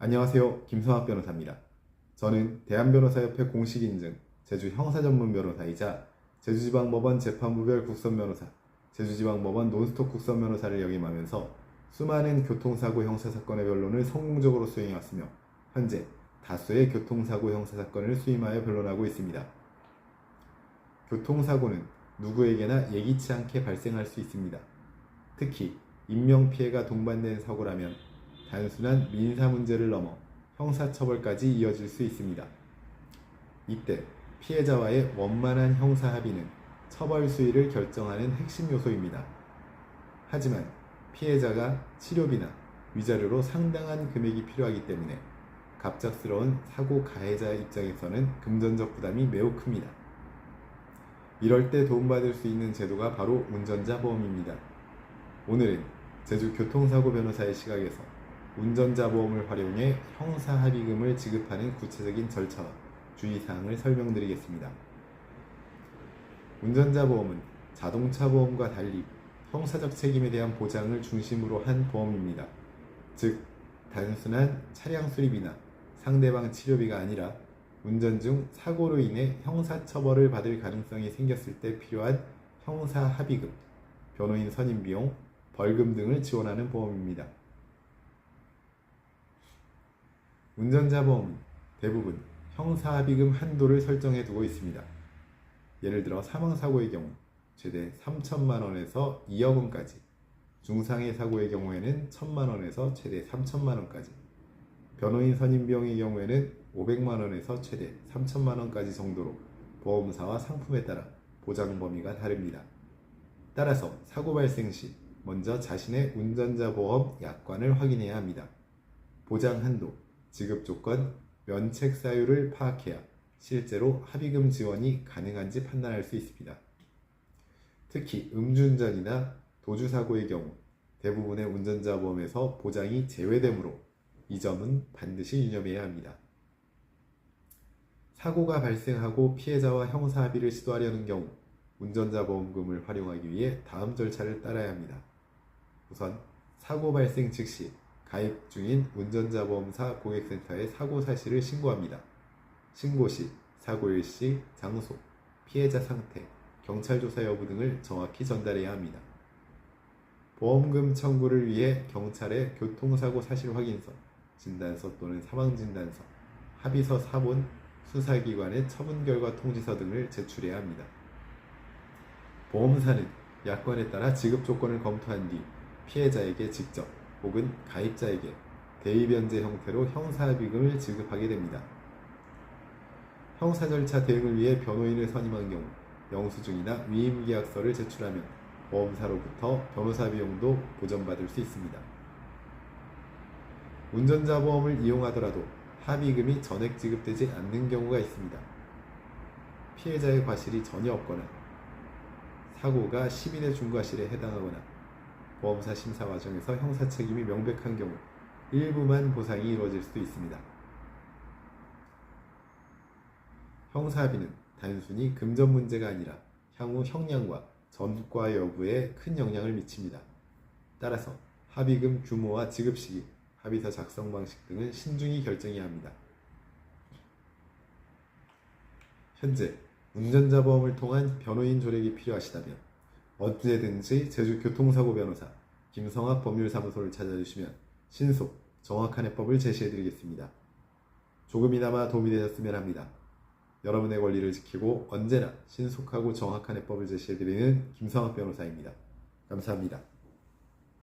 안녕하세요. 김성학 변호사입니다. 저는 대한변호사협회 공식 인증 제주 형사전문 변호사이자 제주지방법원 재판부별 국선변호사, 제주지방법원 논스톱 국선변호사를 역임하면서 수많은 교통사고 형사사건의 변론을 성공적으로 수행해왔으며 현재 다수의 교통사고 형사사건을 수임하여 변론하고 있습니다. 교통사고는 누구에게나 예기치 않게 발생할 수 있습니다. 특히 인명피해가 동반된 사고라면 단순한 민사 문제를 넘어 형사처벌까지 이어질 수 있습니다. 이때 피해자와의 원만한 형사 합의는 처벌 수위를 결정하는 핵심 요소입니다. 하지만 피해자가 치료비나 위자료로 상당한 금액이 필요하기 때문에 갑작스러운 사고 가해자 입장에서는 금전적 부담이 매우 큽니다. 이럴 때 도움받을 수 있는 제도가 바로 운전자 보험입니다. 오늘은 제주 교통사고 변호사의 시각에서 운전자 보험을 활용해 형사 합의금을 지급하는 구체적인 절차와 주의사항을 설명드리겠습니다. 운전자 보험은 자동차 보험과 달리 형사적 책임에 대한 보장을 중심으로 한 보험입니다. 즉, 단순한 차량 수리비나 상대방 치료비가 아니라 운전 중 사고로 인해 형사처벌을 받을 가능성이 생겼을 때 필요한 형사 합의금, 변호인 선임 비용, 벌금 등을 지원하는 보험입니다. 운전자 보험은 대부분 형사합의금 한도를 설정해 두고 있습니다. 예를 들어 사망사고의 경우 최대 3천만 원에서 2억 원까지, 중상해 사고의 경우에는 1천만 원에서 최대 3천만 원까지, 변호인 선임 비용의 경우에는 500만 원에서 최대 3천만 원까지 정도로 보험사와 상품에 따라 보장 범위가 다릅니다. 따라서 사고 발생 시 먼저 자신의 운전자 보험 약관을 확인해야 합니다. 보장 한도, 지급 조건, 면책 사유를 파악해야 실제로 합의금 지원이 가능한지 판단할 수 있습니다. 특히 음주운전이나 도주사고의 경우 대부분의 운전자 보험에서 보장이 제외되므로 이 점은 반드시 유념해야 합니다. 사고가 발생하고 피해자와 형사 합의를 시도하려는 경우 운전자 보험금을 활용하기 위해 다음 절차를 따라야 합니다. 우선 사고 발생 즉시 가입 중인 운전자 보험사 고객센터에 사고 사실을 신고합니다. 신고 시 사고 일시, 장소, 피해자 상태, 경찰 조사 여부 등을 정확히 전달해야 합니다. 보험금 청구를 위해 경찰에 교통사고 사실 확인서, 진단서 또는 사망진단서, 합의서 사본, 수사기관의 처분 결과 통지서 등을 제출해야 합니다. 보험사는 약관에 따라 지급 조건을 검토한 뒤 피해자에게 직접 혹은 가입자에게 대의변제 형태로 형사합의금을 지급하게 됩니다. 형사 절차 대응을 위해 변호인을 선임한 경우 영수증이나 위임계약서를 제출하면 보험사로부터 변호사 비용도 보전받을 수 있습니다. 운전자 보험을 이용하더라도 합의금이 전액 지급되지 않는 경우가 있습니다. 피해자의 과실이 전혀 없거나 사고가 시민의 중과실에 해당하거나 보험사 심사 과정에서 형사 책임이 명백한 경우 일부만 보상이 이루어질 수도 있습니다. 형사합의는 단순히 금전 문제가 아니라 향후 형량과 전과 여부에 큰 영향을 미칩니다. 따라서 합의금 규모와 지급 시기, 합의서 작성 방식 등은 신중히 결정해야 합니다. 현재 운전자 보험을 통한 변호인 조력이 필요하시다면 언제든지 제주 교통사고 변호사 김성학 법률사무소를 찾아주시면 신속, 정확한 해법을 제시해드리겠습니다. 조금이나마 도움이 되셨으면 합니다. 여러분의 권리를 지키고 언제나 신속하고 정확한 해법을 제시해드리는 김성학 변호사입니다. 감사합니다.